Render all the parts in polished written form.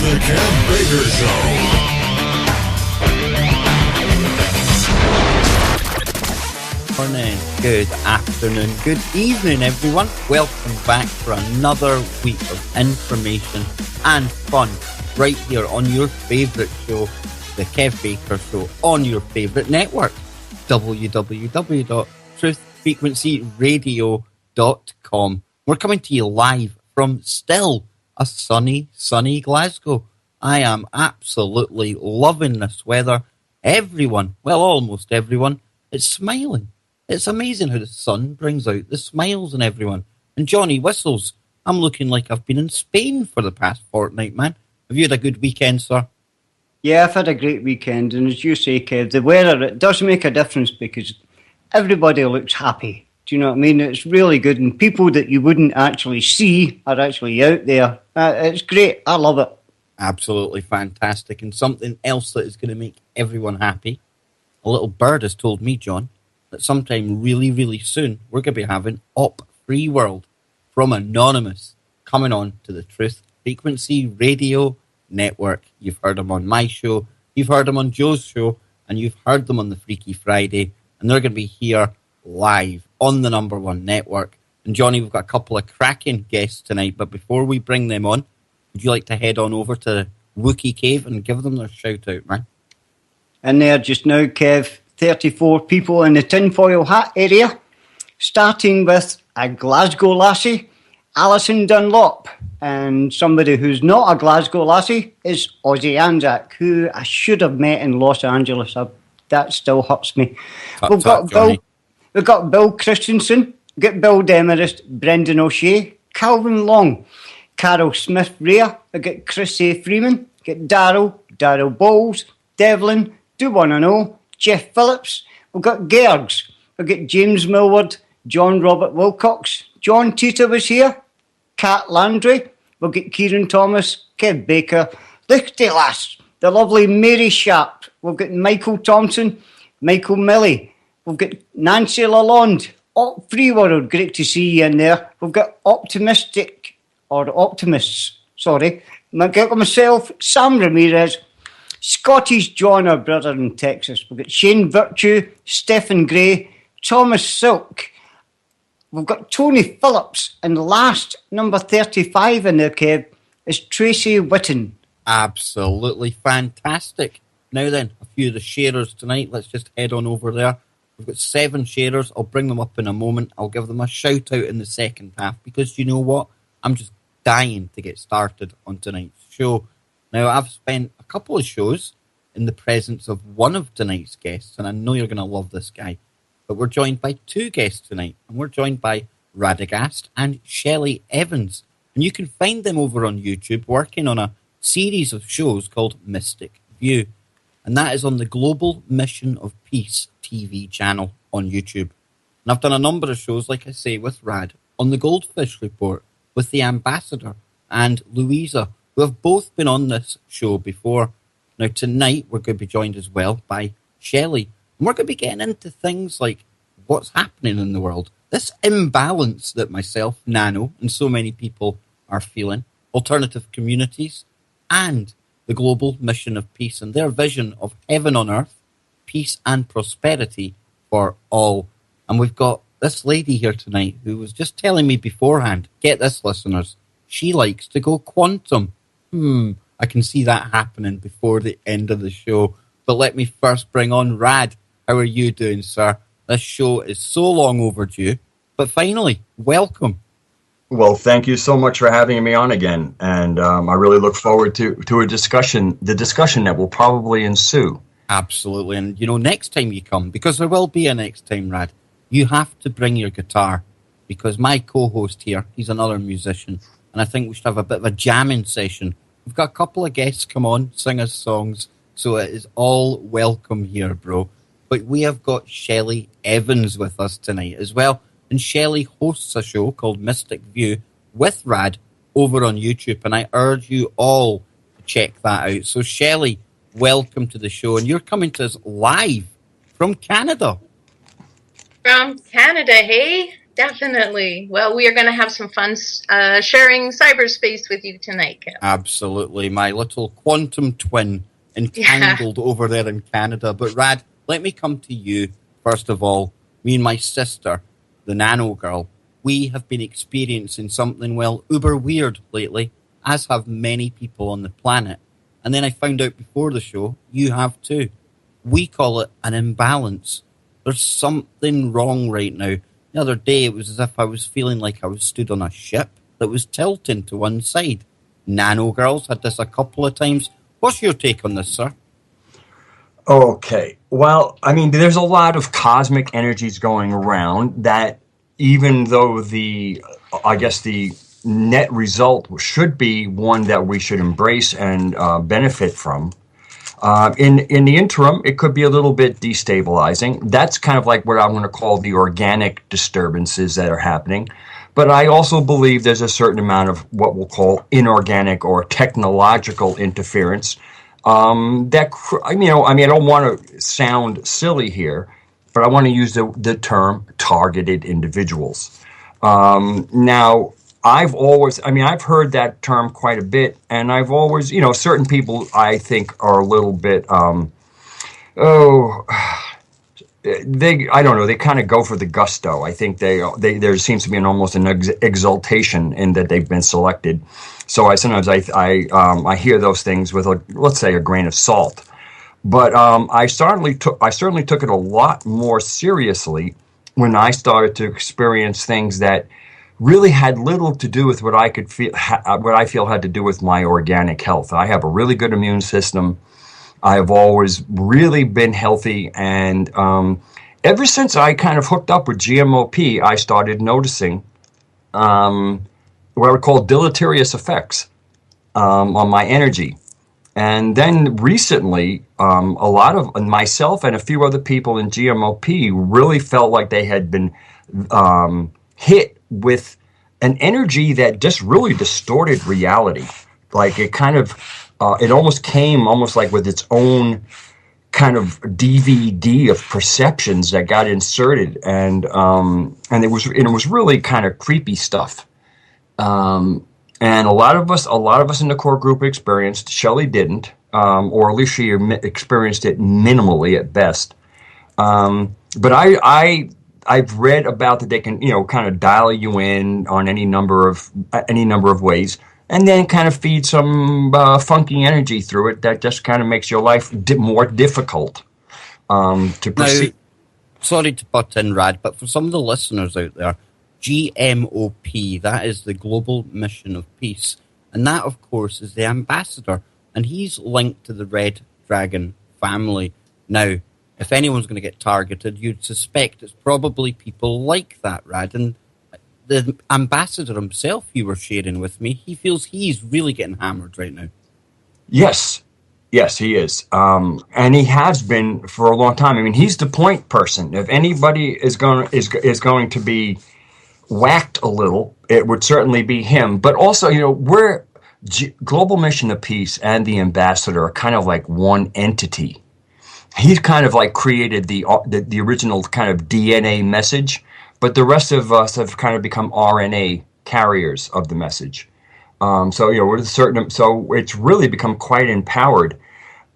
The Kev Baker Show. Morning, good afternoon, good evening, everyone. Welcome back for another week of information and fun right here on your favourite show, The Kev Baker Show, on your favourite network, www.truthfrequencyradio.com. We're coming to you live from still a sunny Glasgow. I am absolutely loving this weather. Everyone, well, almost everyone, is smiling. It's amazing how the sun brings out the smiles in everyone. And Johnny whistles. I'm looking like I've been in Spain for the past fortnight, man. Have you had a good weekend, sir? Yeah, I've had a great weekend. And as you say, Kev, the weather, it does make a difference because everybody looks happy. Do you know what I mean? It's really good. And people that you wouldn't actually see are actually out there. It's great. I love it. Absolutely fantastic. And something else that is going to make everyone happy. A little bird has told me, John, that sometime really, really soon, we're going to be having Op Free World from Anonymous coming on to the Truth Frequency Radio Network. You've heard them on my show, you've heard them on Joe's show, and you've heard them on the Freaky Friday, and they're going to be here live on the number one network. And Johnny, we've got a couple of cracking guests tonight, but before we bring them on, would you like to head on over to Wookiee Cave and give them their shout out, man? In there just now, Kev, 34 people in the tinfoil hat area, starting with a Glasgow lassie, Alison Dunlop, and somebody who's not a Glasgow lassie is Ozzy Anzac, who I should have met in Los Angeles. That still hurts me. We've got Bill Christensen, we've got Bill Demarest, Brendan O'Shea, Calvin Long, Carol Smith-Rea, we've got Chris A. Freeman, we've got Daryl Bowles, Devlin, Do Wanna Know, Jeff Phillips, we've got Gergs, we've got James Millward, John Robert Wilcox, John Tita was here, Kat Landry, we've got Kieran Thomas, Kev Baker, Lichty Lass, the lovely Mary Sharp, we've got Michael Thompson, Michael Milley, we've got Nancy Lalonde, Op Free World, great to see you in there, we've got Optimists, we've got myself, Sam Ramirez, Scottish John, our brother in Texas. We've got Shane Virtue, Stephen Gray, Thomas Silk. We've got Tony Phillips. And last, number 35 in there, Kev, is Tracy Whitten. Absolutely fantastic. Now then, a few of the sharers tonight. Let's just head on over there. We've got 7 sharers. I'll bring them up in a moment. I'll give them a shout out in the second half because you know what? I'm just dying to get started on tonight's show. Now, I've spent a couple of shows in the presence of one of tonight's guests, and I know you're going to love this guy. But we're joined by 2 guests tonight, and we're joined by Radagast and Shelley Evans. And you can find them over on YouTube working on a series of shows called Mystic View. And that is on the Global Mission of Peace TV channel on YouTube. And I've done a number of shows, like I say, with Rad, on the Goldfish Report, with the Ambassador and Louisa, who have both been on this show before. Now, tonight, we're going to be joined as well by Shelley. And we're going to be getting into things like what's happening in the world, this imbalance that myself, Nano, and so many people are feeling, alternative communities, and the global mission of peace and their vision of heaven on earth, peace and prosperity for all. And we've got this lady here tonight who was just telling me beforehand, get this, listeners, she likes to go quantum. I can see that happening before the end of the show. But let me first bring on Rad. How are you doing, sir? This show is so long overdue. But finally, welcome. Well, thank you so much for having me on again. And I really look forward to a discussion, the discussion that will probably ensue. Absolutely. And, you know, next time you come, because there will be a next time, Rad, you have to bring your guitar. Because my co-host here, he's another musician. And I think we should have a bit of a jamming session. We've got a couple of guests come on, sing us songs, so it is all welcome here, bro. But we have got Shelley Evans with us tonight as well. And Shelley hosts a show called Mystic View with Rad over on YouTube. And I urge you all to check that out. So Shelley, welcome to the show. And you're coming to us live from Canada. From Canada, hey? Definitely. Well, we are going to have some fun sharing cyberspace with you tonight, Kev. Absolutely. My little quantum twin entangled over there in Canada. But Rad, let me come to you first of all. Me and my sister, the nano girl, we have been experiencing something, well, uber weird lately, as have many people on the planet. And then I found out before the show, you have too. We call it an imbalance. There's something wrong right now. The other day, it was as if I was feeling like I was stood on a ship that was tilting to one side. Nano girls had this a couple of times. What's your take on this, sir? Okay. Well, I mean, there's a lot of cosmic energies going around that even though I guess the net result should be one that we should embrace and benefit from. In the interim, it could be a little bit destabilizing. That's kind of like what I'm going to call the organic disturbances that are happening. But I also believe there's a certain amount of what we'll call inorganic or technological interference. I don't want to sound silly here, but I want to use the term targeted individuals. Now, I've heard that term quite a bit, and I've always, certain people I think are a little bit, I don't know, they kind of go for the gusto. I think there seems to be almost an exaltation in that they've been selected. So sometimes I hear those things with let's say a grain of salt. But I certainly took it a lot more seriously when I started to experience things that really had little to do with what I feel had to do with my organic health. I have a really good immune system. I have always really been healthy, and ever since I kind of hooked up with GMOP, I started noticing what I would call deleterious effects on my energy. And then recently, a lot of myself and a few other people in GMOP really felt like they had been hit with an energy that just really distorted reality. Like it kind of, it almost came almost like with its own kind of DVD of perceptions that got inserted, and it was really kind of creepy stuff. And a lot of us in the core group experienced. Shelley didn't, or at least she experienced it minimally at best. But I've read about that they can, kind of dial you in on any number of ways, and then kind of feed some funky energy through it that just kind of makes your life more difficult to proceed. Now, sorry to butt in, Rad, but for some of the listeners out there, GMOP, that is the Global Mission of Peace, and that, of course, is the ambassador, and he's linked to the Red Dragon family. Now, if anyone's going to get targeted, you'd suspect it's probably people like that, Rad. And the ambassador himself, you were sharing with me, he feels he's really getting hammered right now. Yes, he is. And he has been for a long time. I mean, he's the point person. If anybody is going to be whacked a little, it would certainly be him. But also, we're Global Mission of Peace and the ambassador are kind of like one entity. He's kind of like created the original kind of DNA message, but the rest of us have kind of become RNA carriers of the message. So it's really become quite empowered.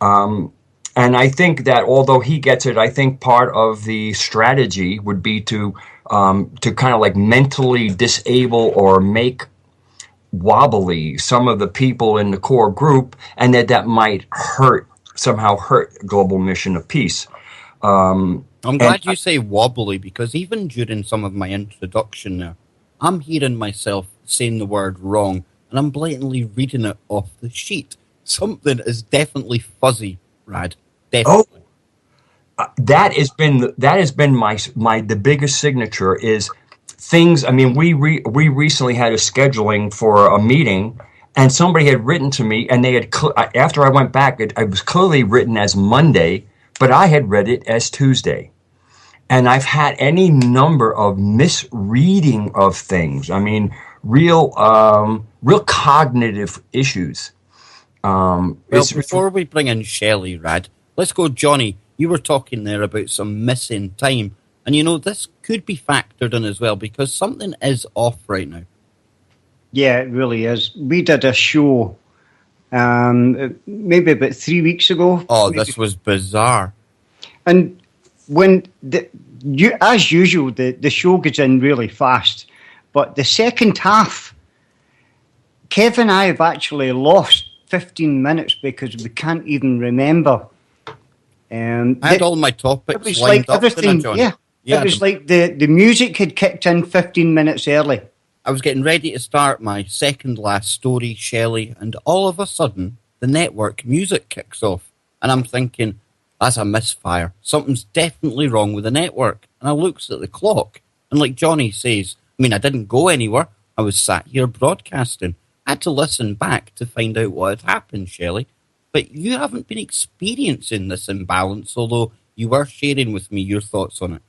And I think that although he gets it, I think part of the strategy would be to kind of like mentally disable or make wobbly some of the people in the core group, and that might somehow hurt Global Mission of Peace. I'm glad you say wobbly, because even during some of my introduction there, I'm hearing myself saying the word wrong, and I'm blatantly reading it off the sheet. Something is definitely fuzzy, Rad. Definitely. That has been my the biggest signature is things. I mean, we recently had a scheduling for a meeting. And somebody had written to me, and they had after I went back, it was clearly written as Monday, but I had read it as Tuesday. And I've had any number of misreading of things. I mean, real cognitive issues. Before we bring in Shelley, Rad, let's go, Johnny. You were talking there about some missing time. And you know, this could be factored in as well because something is off right now. Yeah, it really is. We did a show maybe about 3 weeks ago. Oh, maybe. this was bizarre. And when as usual, the show gets in really fast. But the second half, Kev and I have actually lost 15 minutes because we can't even remember. I had all my topics it was lined like up, everything, didn't I, John? Yeah, it was like the music had kicked in 15 minutes early. I was getting ready to start my second last story, Shelley, and all of a sudden, the network music kicks off. And I'm thinking, that's a misfire. Something's definitely wrong with the network. And I looks at the clock, and like Johnny says, I mean, I didn't go anywhere. I was sat here broadcasting. I had to listen back to find out what had happened, Shelley. But you haven't been experiencing this imbalance, although you were sharing with me your thoughts on it.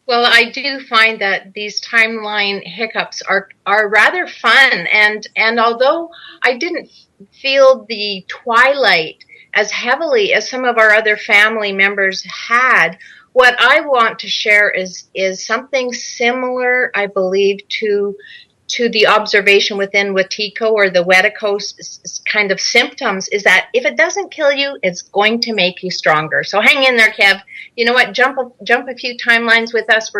Well, I do find that these timeline hiccups are rather fun, and although I didn't feel the twilight as heavily as some of our other family members had, what I want to share is something similar, I believe, to the observation within Wetiko or the Wetiko kind of symptoms, is that if it doesn't kill you, it's going to make you stronger. So hang in there, Kev. You know what? Jump a few timelines with us.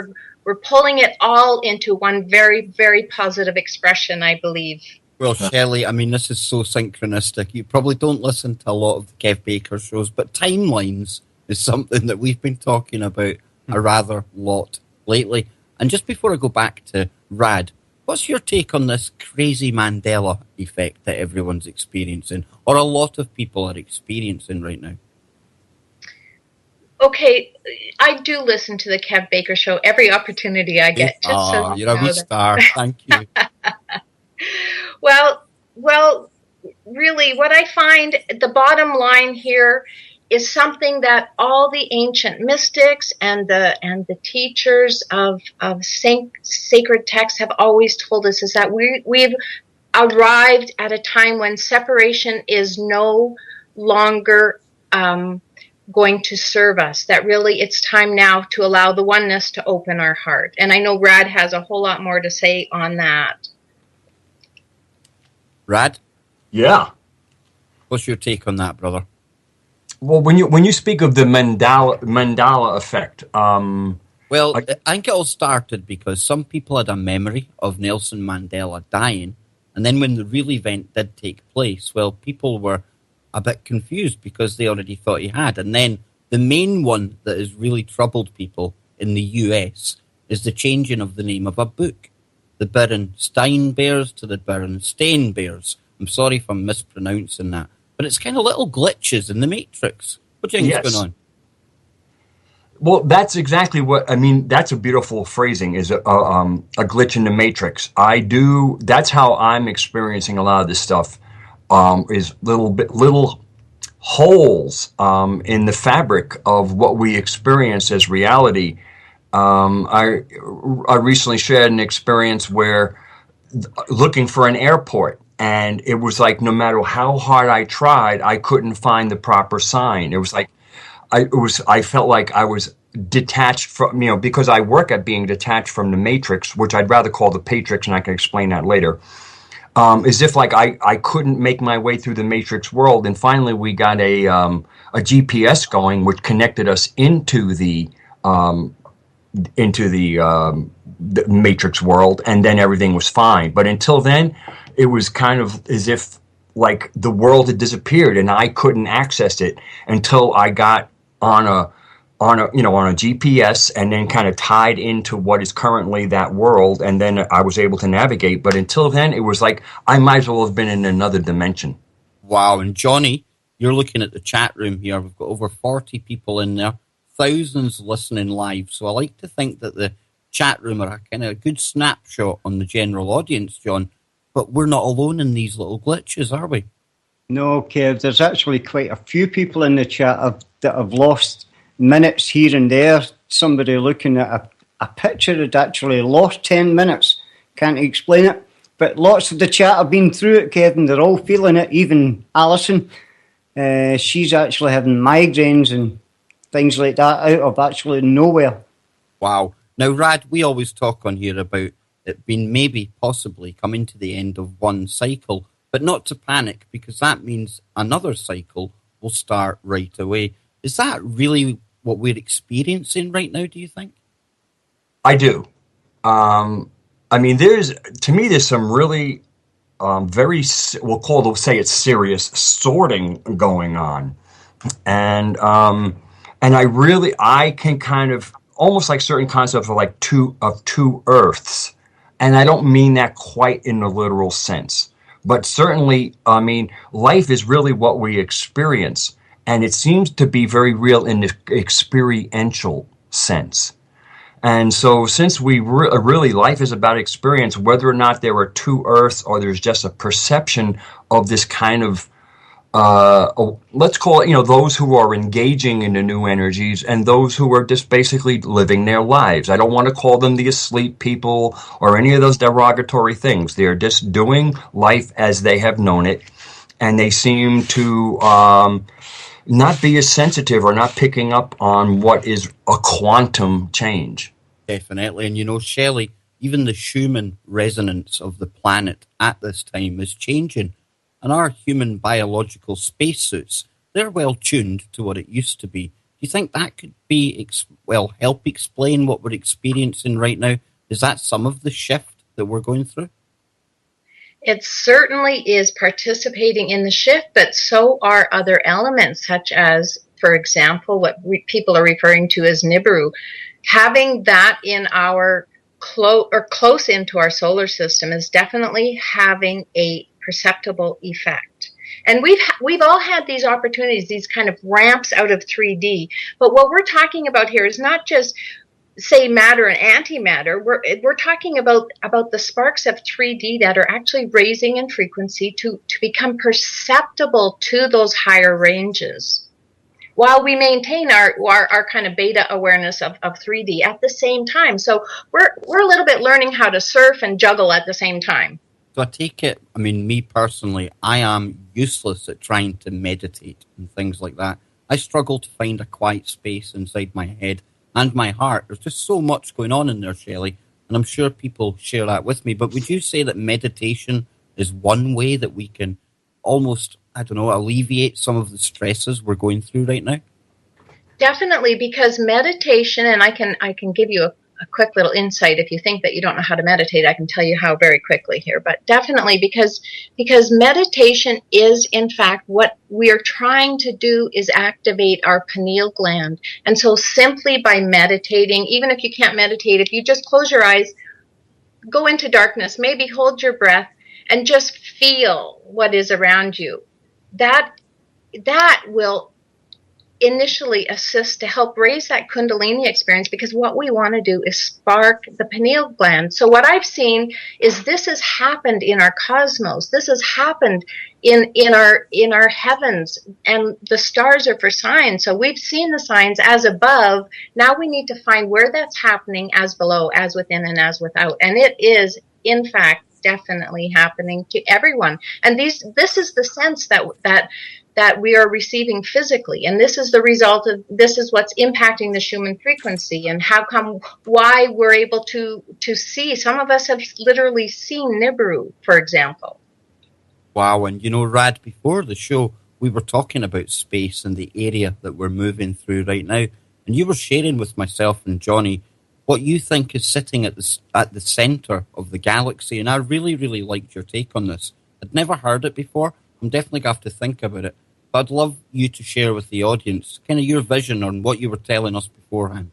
We're pulling it all into one very, very positive expression, I believe. Well, Shelley, I mean, this is so synchronistic. You probably don't listen to a lot of the Kev Baker shows, but timelines is something that we've been talking about a rather lot lately. And just before I go back to Rad, what's your take on this crazy Mandela effect that everyone's experiencing, or a lot of people are experiencing right now? Okay, I do listen to the Kev Baker Show every opportunity I get. You're a wee star. Thank you. Well, really, what I find the bottom line here is something that all the ancient mystics and the teachers of sacred texts have always told us, is that we've arrived at a time when separation is no longer going to serve us, that really it's time now to allow the oneness to open our heart. And I know Rad has a whole lot more to say on that. Rad? Yeah. What's your take on that, brother? Well, when you speak of the Mandela effect, well, I think it all started because some people had a memory of Nelson Mandela dying, and then when the real event did take place, well, people were a bit confused because they already thought he had. And then the main one that has really troubled people in the US is the changing of the name of a book. The Berenstain Bears to the Berenstain Bears. I'm sorry if I'm mispronouncing that. But it's kind of little glitches in the Matrix. What do you think is going on? Well, that's exactly what I mean. That's a beautiful phrasing. Is a glitch in the Matrix. That's how I'm experiencing a lot of this stuff. Is little holes in the fabric of what we experience as reality. I recently shared an experience where looking for an airport. And it was like, no matter how hard I tried, I couldn't find the proper sign. It was like, I felt like I was detached from, because I work at being detached from the Matrix, which I'd rather call the Patrix, and I can explain that later. As if like I couldn't make my way through the Matrix world. And finally we got a GPS going, which connected us into the Matrix world. And then everything was fine. But until then, it was kind of as if like the world had disappeared and I couldn't access it until I got on a GPS and then kind of tied into what is currently that world, and then I was able to navigate. But until then, it was like I might as well have been in another dimension. Wow. And Johnny, you're looking at the chat room here. We've got over 40 people in there, thousands listening live. So I like to think that the chat room are a kind of good snapshot on the general audience, John. But we're not alone in these little glitches, are we? No, Kev, there's actually quite a few people in the chat that have lost minutes here and there. Somebody looking at a picture had actually lost 10 minutes. Can't explain it. But lots of the chat have been through it, Kevin. They're all feeling it. Even Alison, she's actually having migraines and things like that out of actually nowhere. Wow. Now, Rad, we always talk on here about it being maybe possibly coming to the end of one cycle, but not to panic because that means another cycle will start right away. Is that really what we're experiencing right now, do you think? I do. I mean, there's some really we'll say it's serious sorting going on, and I can kind of almost like certain concepts of like two Earths, and I don't mean that quite in the literal sense, but certainly, I mean, life is really what we experience, and it seems to be very real in the experiential sense. And so since we really, life is about experience, whether or not there are two Earths or there's just a perception of this kind of, let's call it, those who are engaging in the new energies and those who are just basically living their lives. I don't want to call them the asleep people or any of those derogatory things. They're just doing life as they have known it. And they seem to not be as sensitive or not picking up on what is a quantum change. Definitely. And Shelley, even the Schumann resonance of the planet at this time is changing. And our human biological spacesuits, they're well tuned to what it used to be. Do you think that could be, help explain what we're experiencing right now? Is that some of the shift that we're going through? It certainly is participating in the shift, but so are other elements, such as, for example, what people are referring to as Nibiru. Having that in our close into our solar system is definitely having a perceptible effect. And we've all had these opportunities, these kind of ramps out of 3D. But what we're talking about here is not just, say, matter and antimatter. We're talking about the sparks of 3D that are actually raising in frequency to become perceptible to those higher ranges, while we maintain our kind of beta awareness of 3D at the same time. So we're a little bit learning how to surf and juggle at the same time. So I take it, I mean, me personally, I am useless at trying to meditate and things like that. I struggle to find a quiet space inside my head and my heart. There's just so much going on in there, Shelley, and I'm sure people share that with me. But would you say that meditation is one way that we can almost, alleviate some of the stresses we're going through right now? Definitely, because meditation, and I can give you a quick little insight. If you think that you don't know how to meditate, I can tell you how very quickly here. But definitely, because meditation is, in fact, what we are trying to do is activate our pineal gland. And so simply by meditating, even if you can't meditate, if you just close your eyes, go into darkness, maybe hold your breath, and just feel what is around you, that will initially assist to help raise that Kundalini experience, because what we want to do is spark the pineal gland. So what I've seen is this has happened in our cosmos. This has happened in our heavens, and the stars are for signs. So we've seen the signs as above. Now we need to find where that's happening as below, as within, and as without. And it is, in fact, definitely happening to everyone. And this is the sense that we are receiving physically, and this is the result of, this is what's impacting the Schumann frequency, and why we're able to see. Some of us have literally seen Nibiru, for example. Wow. And Rad, before the show, we were talking about space and the area that we're moving through right now, and you were sharing with myself and Johnny what you think is sitting at the center of the galaxy, and I really, really liked your take on this. I'd never heard it before. I'm definitely going to have to think about it. But I'd love you to share with the audience kind of your vision on what you were telling us beforehand.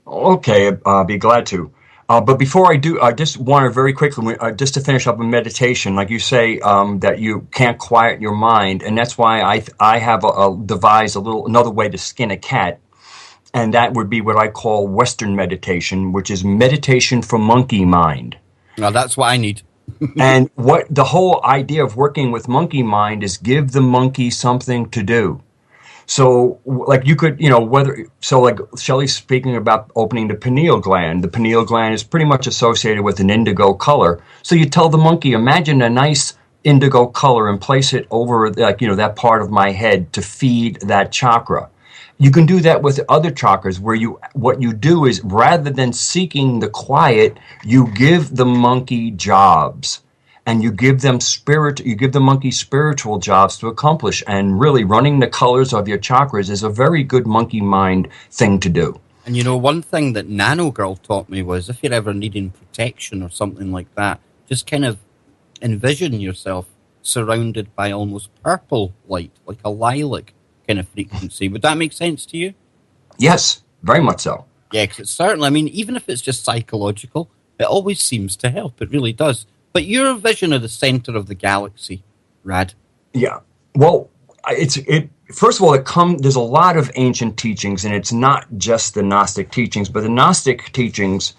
Okay, I'll be glad to. But before I do, I just want to very quickly, just to finish up a meditation, like you say, that you can't quiet your mind, and that's why I have devised another way to skin a cat, and that would be what I call Western meditation, which is meditation for monkey mind. Now that's what I need. And what the whole idea of working with monkey mind is give the monkey something to do. So like you could, like Shelley's speaking about opening the pineal gland. The pineal gland is pretty much associated with an indigo color. So you tell the monkey, imagine a nice indigo color and place it over that part of my head to feed that chakra. You can do that with other chakras where what you do is rather than seeking the quiet, you give the monkey jobs. And you give the monkey spiritual jobs to accomplish. And really running the colors of your chakras is a very good monkey mind thing to do. And you know, one thing that Nano Girl taught me was if you're ever needing protection or something like that, just kind of envision yourself surrounded by almost purple light, like a lilac kind of frequency. Would that make sense to you? Yes, very much so. Yeah, because it's certainly, I mean, even if it's just psychological, it always seems to help. It really does. But your vision of the center of the galaxy, Rad. Yeah. Well, first of all, there's a lot of ancient teachings, and it's not just the Gnostic teachings, but the Gnostic teachings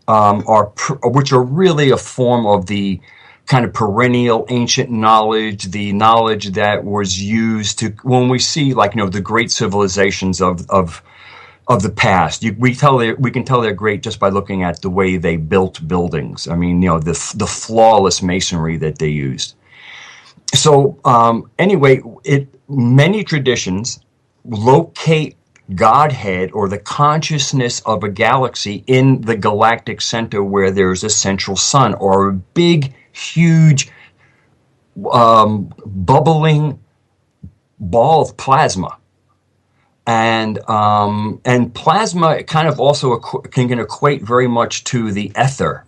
which are really a form of the kind of perennial ancient knowledge, the knowledge that was used when we see, like, the great civilizations of the past. We can tell they're great just by looking at the way they built buildings. I mean, the flawless masonry that they used. So anyway, many traditions locate Godhead or the consciousness of a galaxy in the galactic center where there's a central sun or a big, huge, bubbling ball of plasma. And plasma kind of also can equate very much to the ether.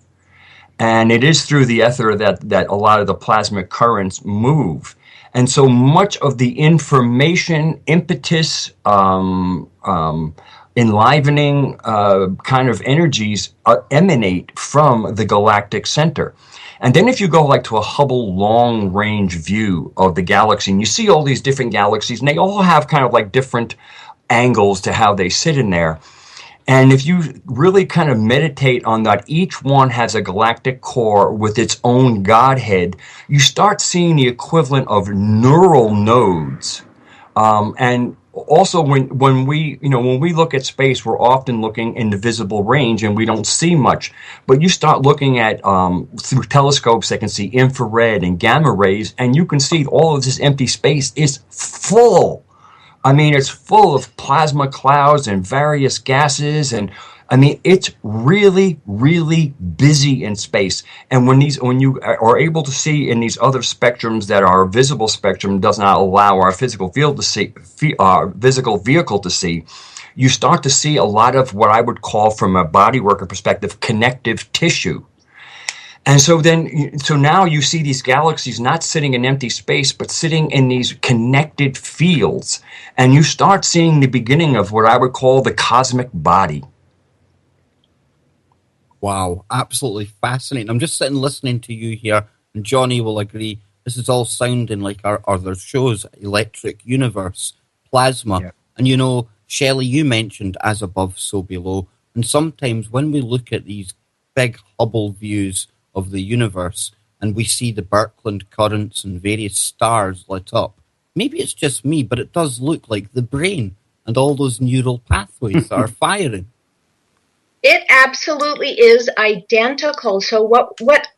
And it is through the ether that a lot of the plasmic currents move. And so much of the information, impetus, enlivening kind of energies emanate from the galactic center. And then if you go like to a Hubble long-range view of the galaxy, and you see all these different galaxies, and they all have kind of like different angles to how they sit in there. And if you really kind of meditate on that, each one has a galactic core with its own Godhead, you start seeing the equivalent of neural nodes. And also when we look at space, we're often looking in the visible range and we don't see much. But you start looking at through telescopes that can see infrared and gamma rays, and you can see all of this empty space is full. I mean, it's full of plasma clouds and various gases, and I mean, it's really, really busy in space. And when you are able to see in these other spectrums that our visible spectrum does not allow our physical field to see, physical vehicle to see, you start to see a lot of what I would call, from a body worker perspective, connective tissue. And so now you see these galaxies not sitting in empty space, but sitting in these connected fields. And you start seeing the beginning of what I would call the cosmic body. Wow, absolutely fascinating. I'm just sitting listening to you here, and Johnny will agree, this is all sounding like our other shows, Electric Universe, Plasma. Yeah. And Shelley, you mentioned as above, so below. And sometimes when we look at these big Hubble views of the universe, and we see the Birkeland currents and various stars lit up. Maybe it's just me, but it does look like the brain and all those neural pathways that are firing. It absolutely is identical. So what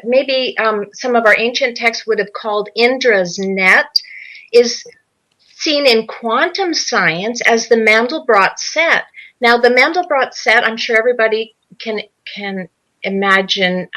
maybe some of our ancient texts would have called Indra's net is seen in quantum science as the Mandelbrot set. Now, the Mandelbrot set, I'm sure everybody can imagine,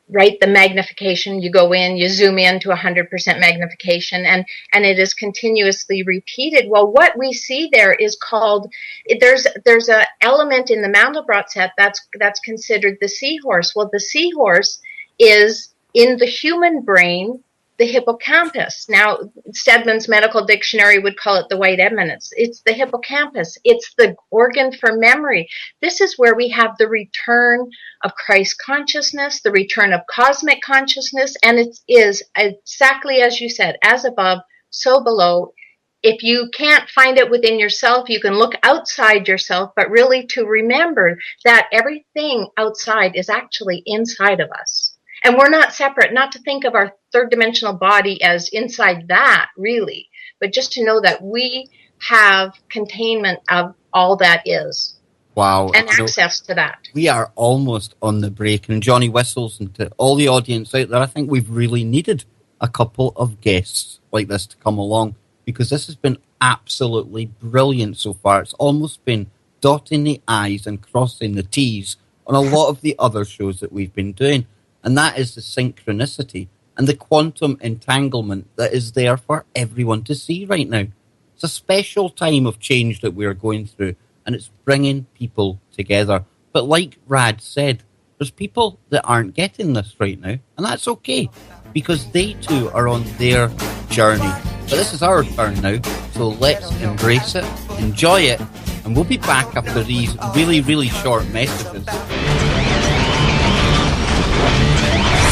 right, the magnification. You go in, you zoom in to 100% magnification, and it is continuously repeated. Well, what we see there is called, there's a element in the Mandelbrot set that's considered the seahorse. Well, the seahorse is in the human brain, the hippocampus. Now, Stedman's medical dictionary would call it the white eminence. It's the hippocampus. It's the organ for memory. This is where we have the return of Christ consciousness, the return of cosmic consciousness, and it is exactly as you said, as above, so below. If you can't find it within yourself, you can look outside yourself, but really to remember that everything outside is actually inside of us. And we're not separate, not to think of our third dimensional body as inside that, really, but just to know that we have containment of all that is. Wow. And access to that. We are almost on the break. And Johnny whistles, and to all the audience out there, I think we've really needed a couple of guests like this to come along, because this has been absolutely brilliant so far. It's almost been dotting the I's and crossing the T's on a lot of the other shows that we've been doing. And that is the synchronicity and the quantum entanglement that is there for everyone to see right now. It's a special time of change that we're going through, and it's bringing people together. But like Rad said, there's people that aren't getting this right now, and that's okay, because they too are on their journey. But this is our turn now, so let's embrace it, enjoy it, and we'll be back after these really, really short messages.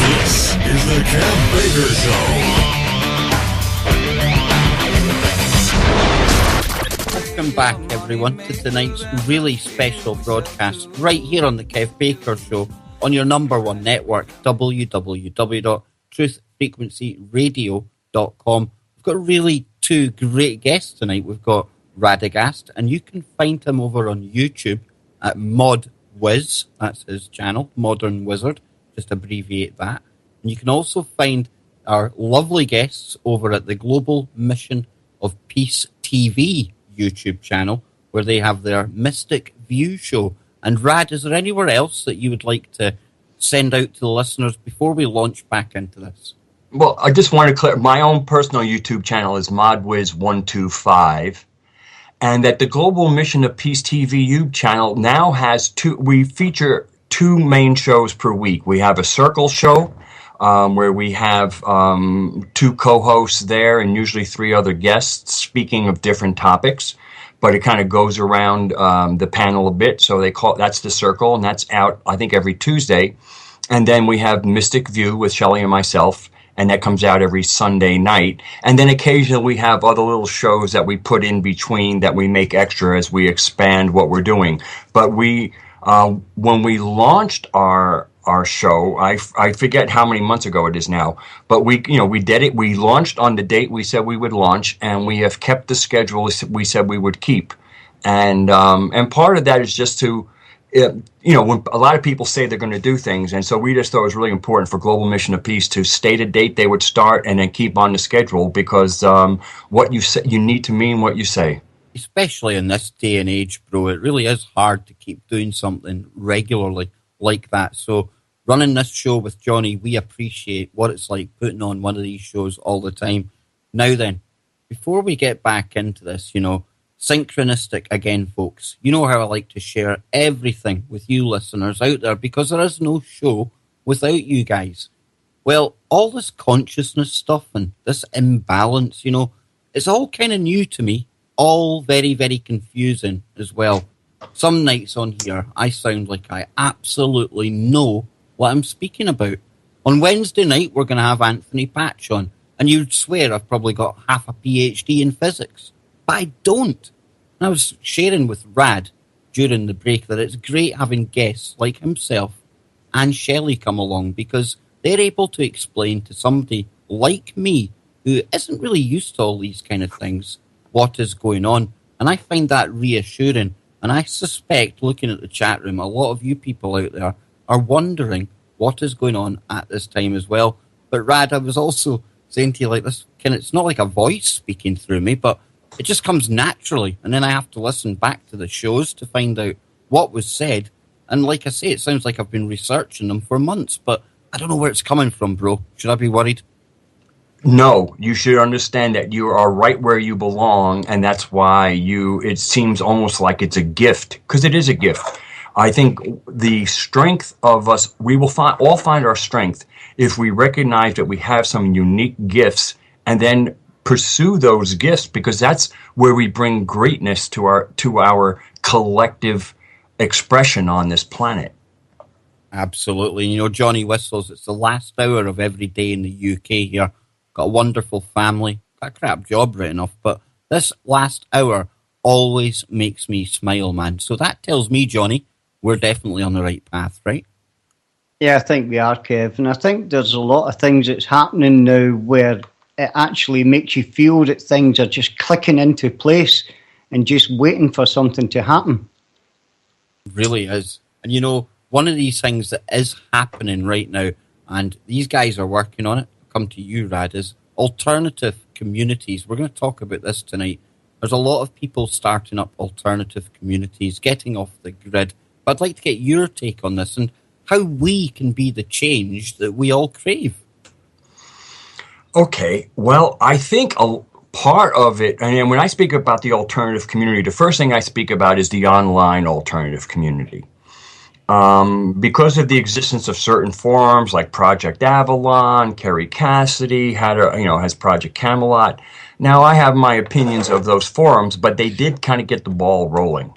This is the Kev Baker Show. Welcome back, everyone, to tonight's really special broadcast right here on the Kev Baker Show on your number one network, www.truthfrequencyradio.com. We've got really two great guests tonight. We've got Radagast, and you can find him over on YouTube at ModWiz. That's his channel, Modern Wizard. Just abbreviate that. And you can also find our lovely guests over at the Global Mission of Peace TV YouTube channel, where they have their Mystic View show. And Rad, is there anywhere else that you would like to send out to the listeners before we launch back into this? Well, I just want to clear, my own personal YouTube channel is ModWiz125, and that the Global Mission of Peace TV YouTube channel now has we feature two main shows per week. We have a Circle show, where we have two co-hosts there and usually three other guests speaking of different topics, but it kind of goes around the panel a bit. So that's the Circle, and that's out, I think, every Tuesday. And then we have Mystic View with Shelley and myself, and that comes out every Sunday night. And then occasionally we have other little shows that we put in between that we make extra as we expand what we're doing. But when we launched our show, I forget how many months ago it is now, but we did it. We launched on the date we said we would launch, and we have kept the schedule we said we would keep. And part of that is just to, when a lot of people say they're going to do things, and so we just thought it was really important for Global Mission of Peace to state a date they would start and then keep on the schedule, because what you say, you need to mean what you say. Especially in this day and age, bro, it really is hard to keep doing something regularly like that. So running this show with Johnny, we appreciate what it's like putting on one of these shows all the time. Now then, before we get back into this, synchronistic again, folks, you know how I like to share everything with you listeners out there, because there is no show without you guys. Well, all this consciousness stuff and this imbalance, it's all kind of new to me, all very, very confusing as well. Some nights on here, I sound like I absolutely know what I'm speaking about. On Wednesday night, we're going to have Anthony Patch on, and you'd swear I've probably got half a PhD in physics, but I don't. And I was sharing with Rad during the break that it's great having guests like himself and Shelley come along, because they're able to explain to somebody like me who isn't really used to all these kind of things what is going on. And I find that reassuring. And I suspect, looking at the chat room, a lot of you people out there are wondering what is going on at this time as well. But Rad, I was also saying to you, like, this, it's not like a voice speaking through me, but it just comes naturally. And then I have to listen back to the shows to find out what was said. And like I say, it sounds like I've been researching them for months, but I don't know where it's coming from, bro. Should I be worried? No, you should understand that you are right where you belong, and that's why it seems almost like it's a gift, because it is a gift. I think the strength of us, we will all find our strength if we recognize that we have some unique gifts and then pursue those gifts, because that's where we bring greatness to our collective expression on this planet. Absolutely. Johnny whistles, it's the last hour of every day in the UK here. Got a wonderful family, got a crap job written off, but this last hour always makes me smile, man. So that tells me, Johnny, we're definitely on the right path, right? Yeah, I think we are, Kev. And I think there's a lot of things that's happening now where it actually makes you feel that things are just clicking into place and just waiting for something to happen. It really is. And one of these things that is happening right now, and these guys are working on it, come to you, Rad, is alternative communities. We're going to talk about this tonight. There's a lot of people starting up alternative communities, getting off the grid. But I'd like to get your take on this and how we can be the change that we all crave. Okay, well, I think a part of it, and when I speak about the alternative community, the first thing I speak about is the online alternative community. Because of the existence of certain forums like Project Avalon, Kerry Cassidy has Project Camelot. Now, I have my opinions of those forums, but they did kind of get the ball rolling.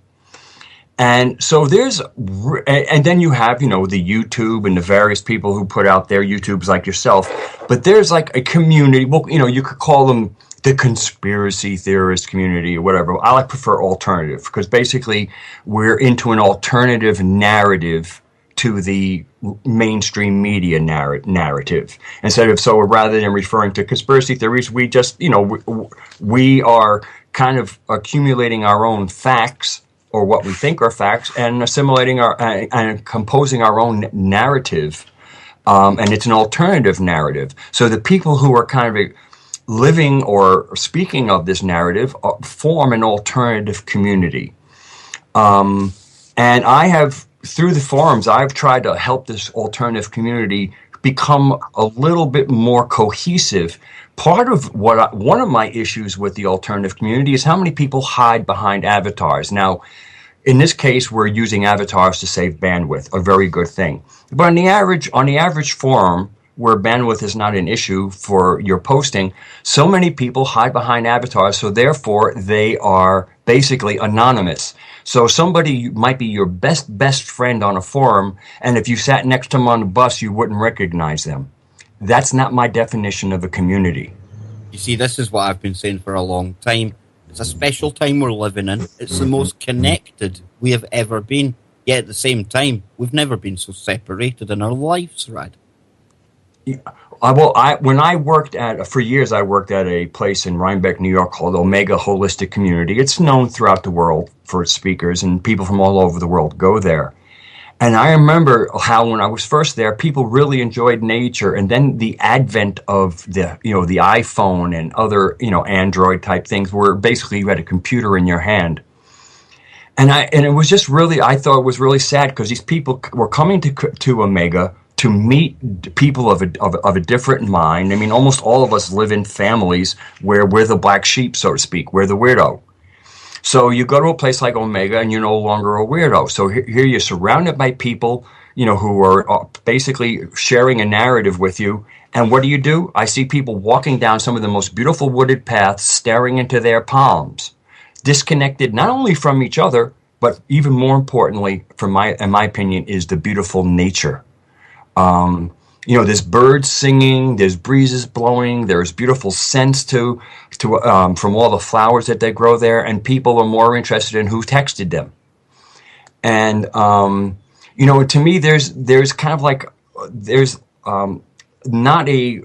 And so and then you have, the YouTube and the various people who put out their YouTubes like yourself. But there's like a community, well, you could call them the conspiracy theorist community or whatever. I prefer alternative because basically we're into an alternative narrative to the mainstream media narrative. So rather than referring to conspiracy theories, we just, we are kind of accumulating our own facts or what we think are facts and assimilating and composing our own narrative. And it's an alternative narrative. So the people who are kind of living or speaking of this narrative form an alternative community. And I have, through the forums, I've tried to help this alternative community become a little bit more cohesive. Part of one of my issues with the alternative community is how many people hide behind avatars. Now, in this case, we're using avatars to save bandwidth, a very good thing. But on the average forum, where bandwidth is not an issue for your posting, so many people hide behind avatars, so therefore they are basically anonymous. So somebody might be your best friend on a forum, and if you sat next to them on the bus, you wouldn't recognize them. That's not my definition of a community. You see, this is what I've been saying for a long time. It's a special time we're living in. It's the most connected we have ever been. Yet at the same time, we've never been so separated in our lives, Rad. When I worked for years, I worked at a place in Rhinebeck, New York called Omega Holistic Community. It's known throughout the world for its speakers, and people from all over the world go there. And I remember how when I was first there, people really enjoyed nature, and then the advent of the iPhone and other Android type things, where basically you had a computer in your hand. And it was just really, I thought it was really sad because these people were coming to Omega to meet people of a different mind. I mean, almost all of us live in families where we're the black sheep, so to speak. We're the weirdo. So you go to a place like Omega and you're no longer a weirdo. So here you're surrounded by people, who are basically sharing a narrative with you. And what do? I see people walking down some of the most beautiful wooded paths, staring into their palms, disconnected not only from each other, but even more importantly, in my opinion, is the beautiful nature. There's birds singing, there's breezes blowing, there's beautiful scents from all the flowers that they grow there, and people are more interested in who texted them. And to me, there's kind of like there's not an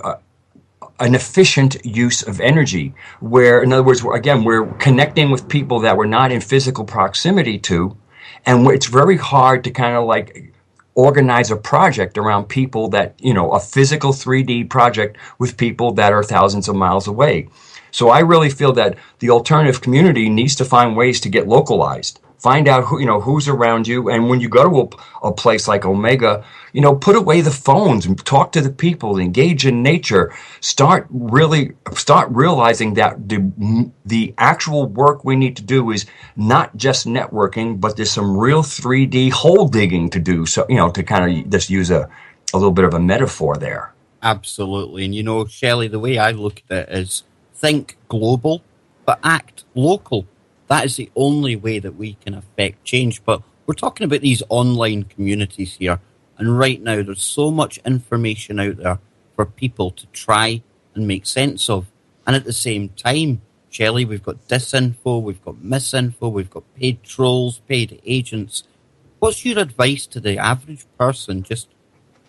efficient use of energy. Where, in other words, again, we're connecting with people that we're not in physical proximity to, and it's very hard to kind of like organize a project around people that, a physical 3D project with people that are thousands of miles away. So I really feel that the alternative community needs to find ways to get localized. Find out who's around you, and when you go to a place like Omega, put away the phones and talk to the people, engage in nature. Start realizing that the actual work we need to do is not just networking, but there's some real 3D hole digging to do. So to kind of just use a little bit of a metaphor there. Absolutely, and Shelley, the way I look at it is think global, but act local. That is the only way that we can affect change. But we're talking about these online communities here. And right now, there's so much information out there for people to try and make sense of. And at the same time, Shelley, we've got disinfo, we've got misinfo, we've got paid trolls, paid agents. What's your advice to the average person just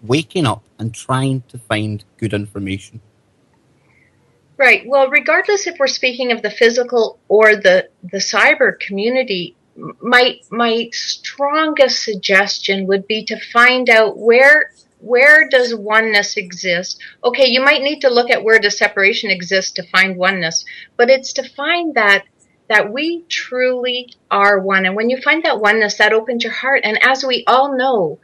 waking up and trying to find good information? Right. Well, regardless if we're speaking of the physical or the cyber community, my strongest suggestion would be to find out where does oneness exist. Okay, you might need to look at where does separation exist to find oneness, but it's to find that that we truly are one. And when you find that oneness, that opens your heart. And as we all know,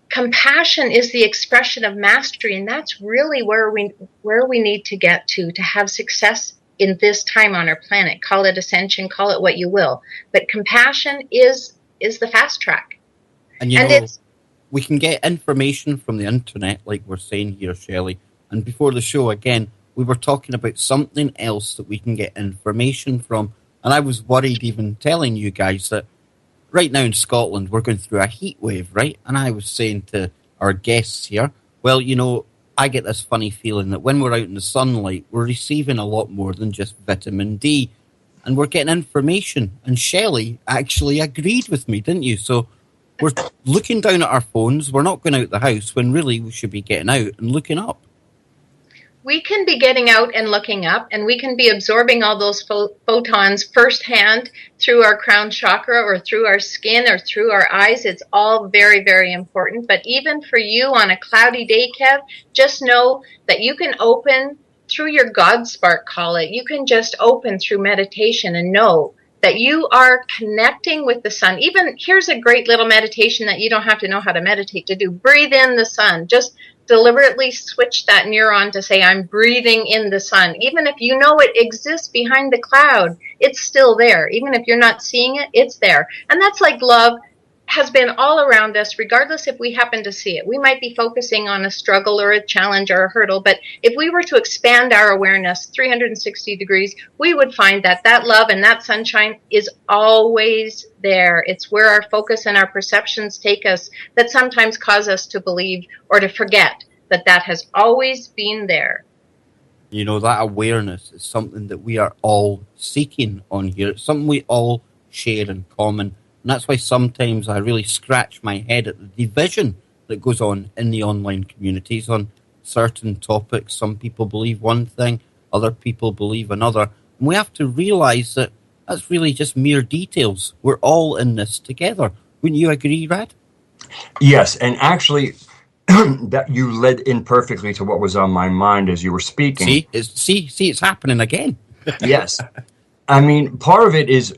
compassion is the expression of mastery, and that's really where we need to get to have success in this time on our planet. Call it ascension, call it what you will, but compassion is the fast track. And it's, we can get information from the internet, like we're saying here, Shelley. And before the show, again, we were talking about something else that we can get information from. And I was worried even telling you guys that right now in Scotland, we're going through a heat wave, right? And I was saying to our guests here, well, I get this funny feeling that when we're out in the sunlight, we're receiving a lot more than just vitamin D. And we're getting information. And Shelley actually agreed with me, didn't you? So we're looking down at our phones. We're not going out the house when really we should be getting out and looking up. We can be getting out and looking up, and we can be absorbing all those photons firsthand through our crown chakra or through our skin or through our eyes. It's all very, very important. But even for you on a cloudy day, Kev, just know that you can open through your God spark, call it. You can just open through meditation and know that you are connecting with the sun. Even here's a great little meditation that you don't have to know how to meditate to do. Breathe in the sun. Just deliberately switch that neuron to say, I'm breathing in the sun. Even if you know it exists behind the cloud, it's still there. Even if you're not seeing it, it's there. And that's like love has been all around us, regardless if we happen to see it. We might be focusing on a struggle or a challenge or a hurdle, but if we were to expand our awareness 360 degrees, we would find that that love and that sunshine is always there. It's where our focus and our perceptions take us that sometimes cause us to believe or to forget that that has always been there. That awareness is something that we are all seeking on here. It's something we all share in common. And that's why sometimes I really scratch my head at the division that goes on in the online communities on certain topics. Some people believe one thing, other people believe another. And we have to realize that that's really just mere details. We're all in this together. Wouldn't you agree, Rad? Yes, and actually, that you led in perfectly to what was on my mind as you were speaking. It's happening again. Yes. I mean, part of it is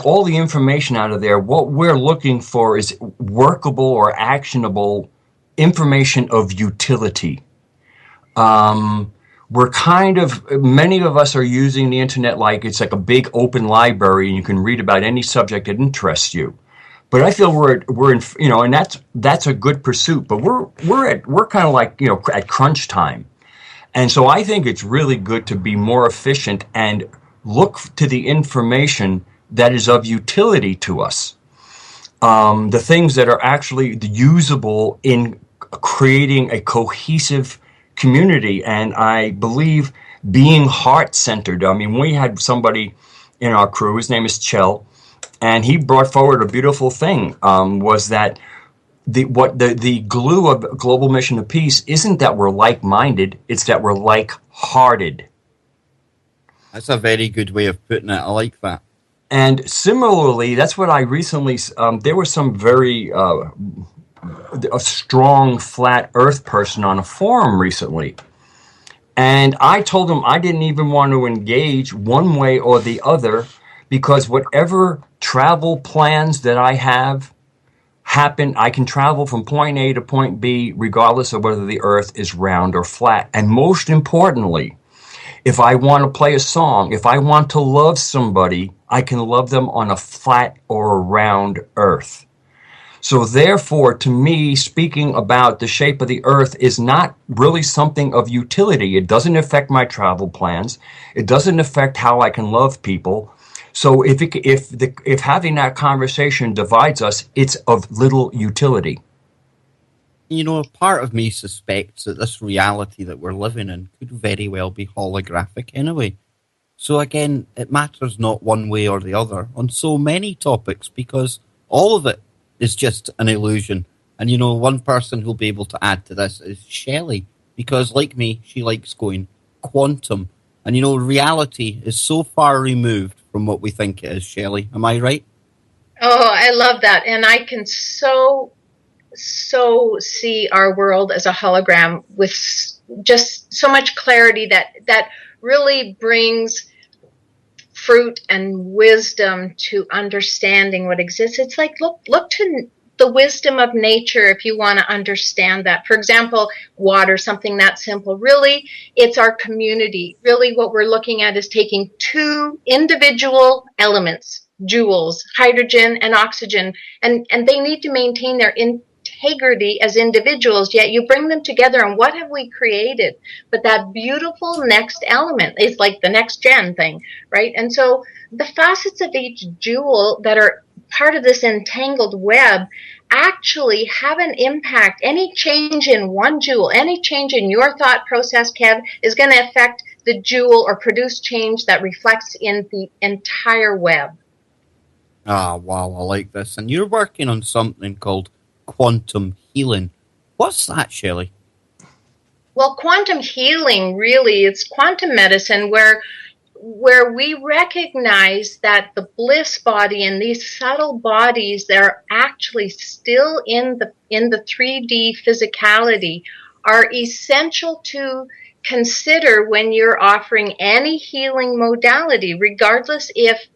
all the information out of there. What we're looking for is workable or actionable information of utility. Many of us are using the internet like it's like a big open library and you can read about any subject that interests you. But I feel we're in, and that's a good pursuit, but we're kind of like, at crunch time. And so I think it's really good to be more efficient and look to the information that is of utility to us. The things that are actually usable in creating a cohesive community. And I believe being heart-centered. I mean, we had somebody in our crew, his name is Chell, and he brought forward a beautiful thing, was that the glue of Global Mission of Peace isn't that we're like-minded, it's that we're like-hearted. That's a very good way of putting it. I like that. And similarly, that's what I recently, there was some very a strong flat earth person on a forum recently. And I told him I didn't even want to engage one way or the other because whatever travel plans that I have happen, I can travel from point A to point B regardless of whether the earth is round or flat. And most importantly, if I want to play a song, if I want to love somebody, I can love them on a flat or a round earth. So therefore, to me, speaking about the shape of the earth is not really something of utility. It doesn't affect my travel plans. It doesn't affect how I can love people. So if having that conversation divides us, it's of little utility. Part of me suspects that this reality that we're living in could very well be holographic anyway. So again, it matters not one way or the other on so many topics because all of it is just an illusion. And one person who'll be able to add to this is Shelley, because like me, she likes going quantum. And reality is so far removed from what we think it is, Shelley. Am I right? Oh, I love that. And I can so see our world as a hologram with just so much clarity that really brings fruit and wisdom to understanding what exists. It's like, look to the wisdom of nature if you want to understand that. For example, water, something that simple. Really, it's our community. Really, what we're looking at is taking two individual elements, joules, hydrogen and oxygen, and they need to maintain their integrity as individuals, yet you bring them together, and what have we created? But that beautiful next element is like the next gen thing, right? And so the facets of each joule that are part of this entangled web actually have an impact. Any change in one joule, any change in your thought process, Kev, is going to affect the joule or produce change that reflects in the entire web. Ah, wow, I like this. And you're working on something called quantum healing. What's that, Shelley? Well, quantum healing, really, it's quantum medicine where we recognize that the bliss body and these subtle bodies that are actually still in the 3D physicality are essential to consider when you're offering any healing modality, regardless if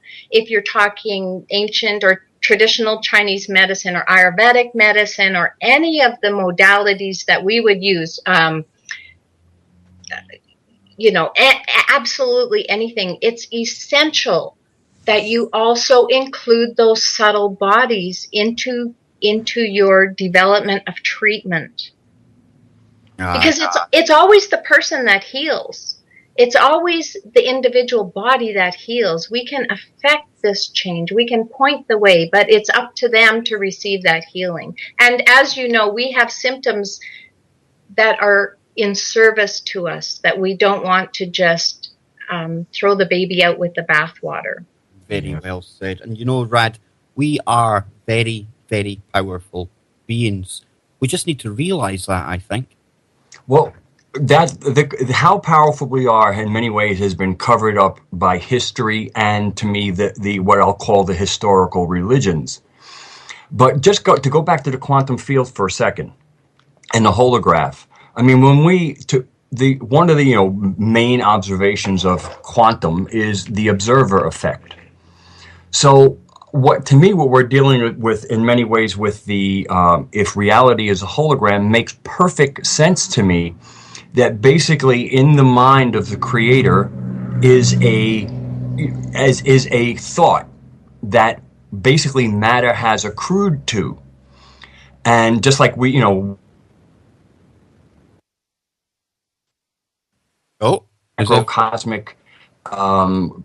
you're talking ancient or traditional Chinese medicine or Ayurvedic medicine or any of the modalities that we would use. Absolutely anything. It's essential that you also include those subtle bodies into your development of treatment. Because it's always the person that heals. It's always the individual body that heals. We can affect this change. We can point the way, but it's up to them to receive that healing. And as you know, we have symptoms that are in service to us, that we don't want to just throw the baby out with the bathwater. Very well said. And you know, Rad, we are very, very powerful beings. We just need to realize that, I think. Well, how powerful we are in many ways has been covered up by history and, to me, the what I'll call the historical religions. But just to go back to the quantum field for a second and the holograph. I mean, when one of the main observations of quantum is the observer effect. So what we're dealing with in many ways with the if reality is a hologram makes perfect sense to me, that basically in the mind of the creator is a thought that basically matter has accrued to, and just like microcosmic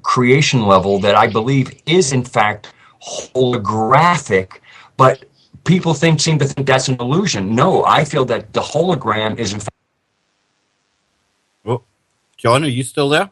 creation level that I believe is in fact holographic, but people seem to think that's an illusion. No, I feel that the hologram is in fact. Oh, John, are you still there?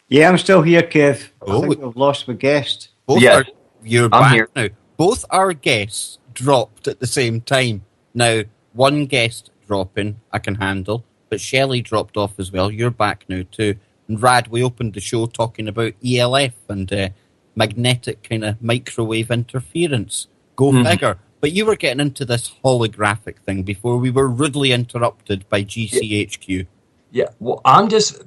Yeah, I'm still here, Kev. I think we've lost my guest. You're back here now. Both our guests dropped at the same time. Now, one guest dropping I can handle, but Shelley dropped off as well. You're back now too. And Rad, we opened the show talking about ELF and magnetic kind of microwave interference. Go figure. But you were getting into this holographic thing before we were rudely interrupted by GCHQ. Yeah, well, I'm just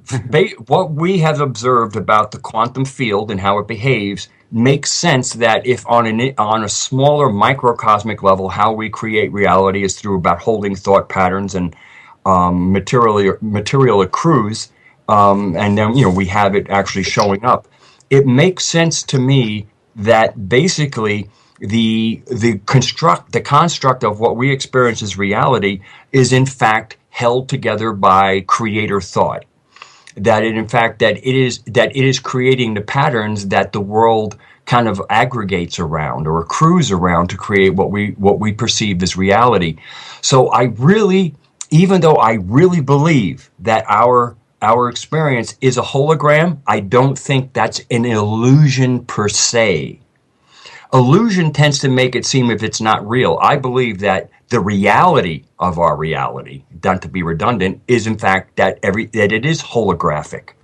what we have observed about the quantum field and how it behaves makes sense that if on a smaller microcosmic level, how we create reality is through about holding thought patterns and material accrues, and then we have it actually showing up. It makes sense to me that basically the construct of what we experience as reality is in fact held together by creator thought. That it is creating the patterns that the world kind of aggregates around or accrues around to create what we perceive as reality. So even though I really believe that our experience is a hologram, I don't think that's an illusion per se. Illusion tends to make it seem if it's not real. I believe that the reality of our reality, not to be redundant, is in fact that it is holographic.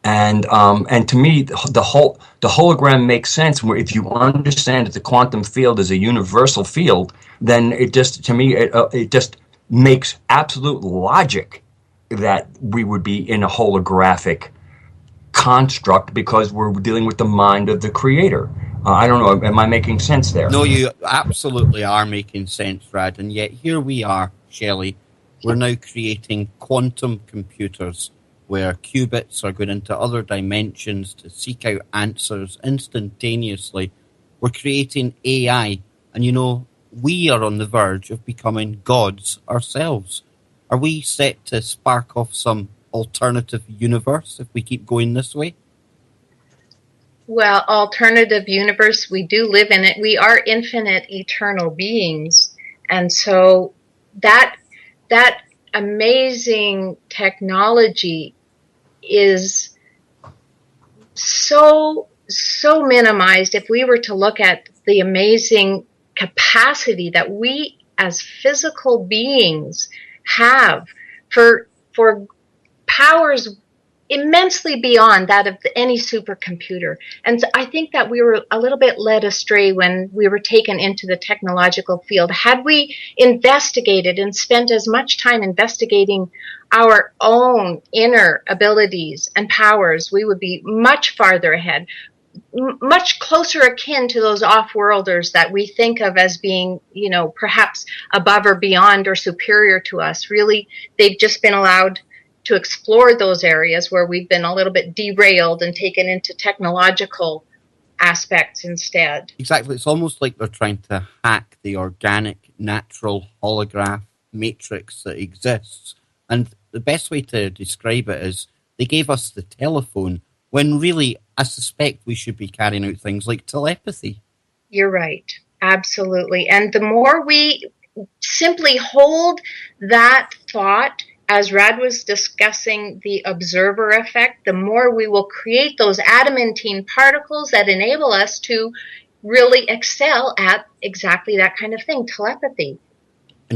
And to me, the hologram makes sense where if you understand that the quantum field is a universal field, then it just makes absolute logic that we would be in a holographic construct because we're dealing with the mind of the creator. I don't know. Am I making sense there? No, you absolutely are making sense, Rad. And yet here we are, Shelley. We're now creating quantum computers where qubits are going into other dimensions to seek out answers instantaneously. We're creating AI. And, you know, we are on the verge of becoming gods ourselves. Are we set to spark off some alternative universe if we keep going this way? Well, alternative universe, we do live in it. We are infinite, eternal beings. And so that amazing technology is so minimized if we were to look at the amazing capacity that we as physical beings have for powers immensely beyond that of any supercomputer. And so I think that we were a little bit led astray when we were taken into the technological field. Had we investigated and spent as much time investigating our own inner abilities and powers, we would be much farther ahead, much closer akin to those off-worlders that we think of as being, you know, perhaps above or beyond or superior to us. Really, they've just been allowed to explore those areas where we've been a little bit derailed and taken into technological aspects instead. Exactly. It's almost like they're trying to hack the organic, natural holograph matrix that exists. And the best way to describe it is they gave us the telephone when really I suspect we should be carrying out things like telepathy. You're right. Absolutely. And the more we simply hold that thought, as Rad was discussing the observer effect, the more we will create those adamantine particles that enable us to really excel at exactly that kind of thing, telepathy,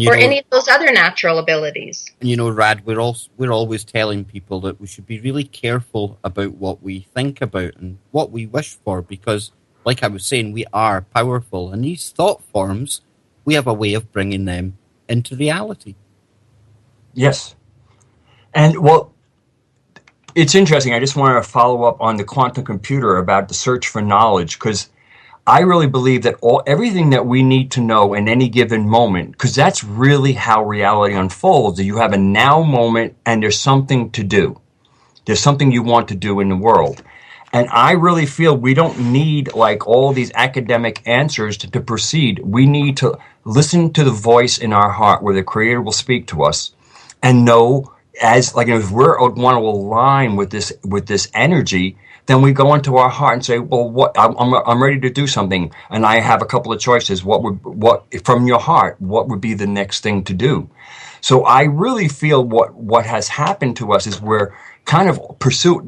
or any of those other natural abilities. And you know, Rad, we're always telling people that we should be really careful about what we think about and what we wish for, because, like I was saying, we are powerful, and these thought forms, we have a way of bringing them into reality. Yes. And, well, it's interesting. I just want to follow up on the quantum computer about the search for knowledge, because I really believe that everything that we need to know in any given moment, because that's really how reality unfolds. You have a now moment and there's something to do. There's something you want to do in the world. And I really feel we don't need like all these academic answers to proceed. We need to listen to the voice in our heart where the Creator will speak to us and know, as like if we want to align with this energy, then we go into our heart and say, well, what I'm ready to do something, and I have a couple of choices. What from your heart, what would be the next thing to do? So I really feel what has happened to us is we're kind of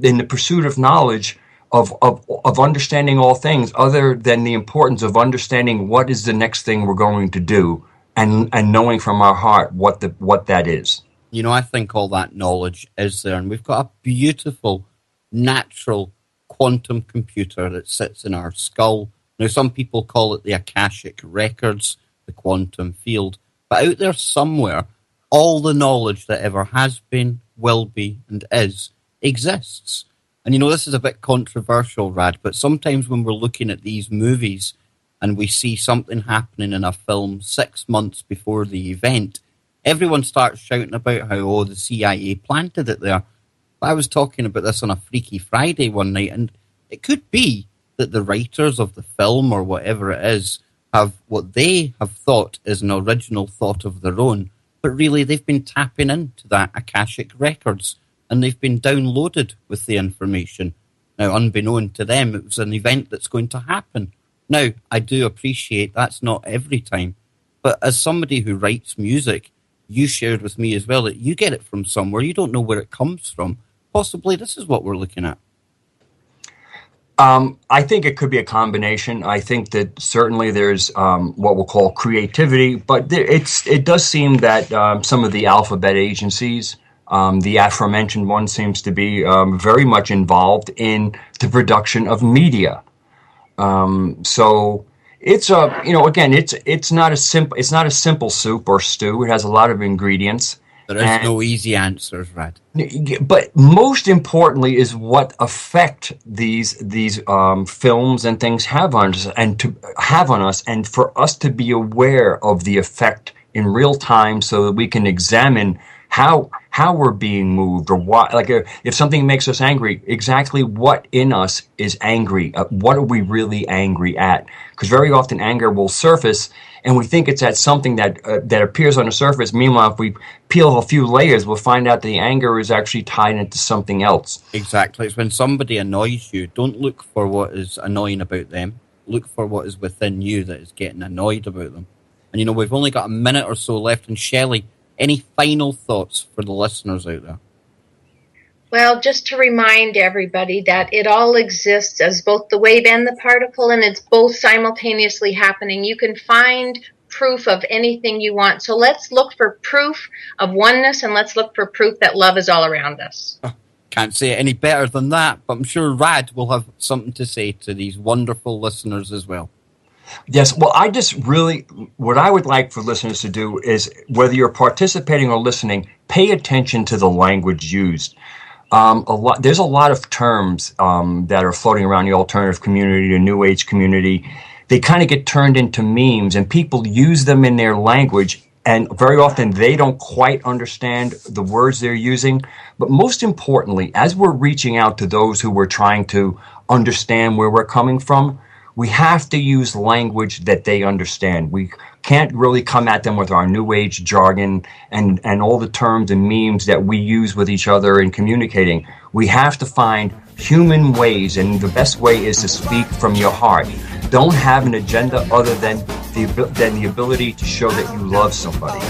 in the pursuit of knowledge of understanding all things, other than the importance of understanding what is the next thing we're going to do, and knowing from our heart what that is. You know, I think all that knowledge is there, and we've got a beautiful, natural quantum computer that sits in our skull. Now, some people call it the Akashic Records, the quantum field, but out there somewhere, all the knowledge that ever has been, will be, and is, exists. And you know, this is a bit controversial, Rad, but sometimes when we're looking at these movies and we see something happening in a film 6 months before the event, everyone starts shouting about how, the CIA planted it there. But I was talking about this on a Freaky Friday one night, and it could be that the writers of the film or whatever it is have what they have thought is an original thought of their own, but really they've been tapping into that Akashic Records, and they've been downloaded with the information. Now, unbeknown to them, it was an event that's going to happen. Now, I do appreciate that's not every time, but as somebody who writes music, you shared with me as well that you get it from somewhere. You don't know where it comes from. Possibly this is what we're looking at. I think it could be a combination. I think that certainly there's what we'll call creativity, but it does seem that some of the alphabet agencies, the aforementioned one, seems to be very much involved in the production of media. So it's again, it's not a simple soup or stew. It has a lot of ingredients, There is no easy answers, Rad. But most importantly is what effect these films and things have on us, and for us to be aware of the effect in real time, so that we can examine how we're being moved, or why. Like if something makes us angry, exactly what in us is angry. What are we really angry at? Because very often anger will surface, and we think it's at something that appears on the surface. Meanwhile, if we peel a few layers, we'll find out the anger is actually tied into something else. Exactly. It's when somebody annoys you, don't look for what is annoying about them. Look for what is within you that is getting annoyed about them. And, we've only got a minute or so left. And, Shelley, any final thoughts for the listeners out there? Well, just to remind everybody that it all exists as both the wave and the particle, and it's both simultaneously happening. You can find proof of anything you want. So let's look for proof of oneness, and let's look for proof that love is all around us. Can't say it any better than that, but I'm sure Rad will have something to say to these wonderful listeners as well. Yes, well, what I would like for listeners to do is, whether you're participating or listening, pay attention to the language used. There's a lot of terms that are floating around the alternative community, the New Age community. They kind of get turned into memes, and people use them in their language, and very often they don't quite understand the words they're using. But most importantly, as we're reaching out to those who we're trying to understand where we're coming from, we have to use language that they understand. We can't really come at them with our New Age jargon and all the terms and memes that we use with each other in communicating. We have to find human ways, and the best way is to speak from your heart. Don't have an agenda other than the ability to show that you love somebody.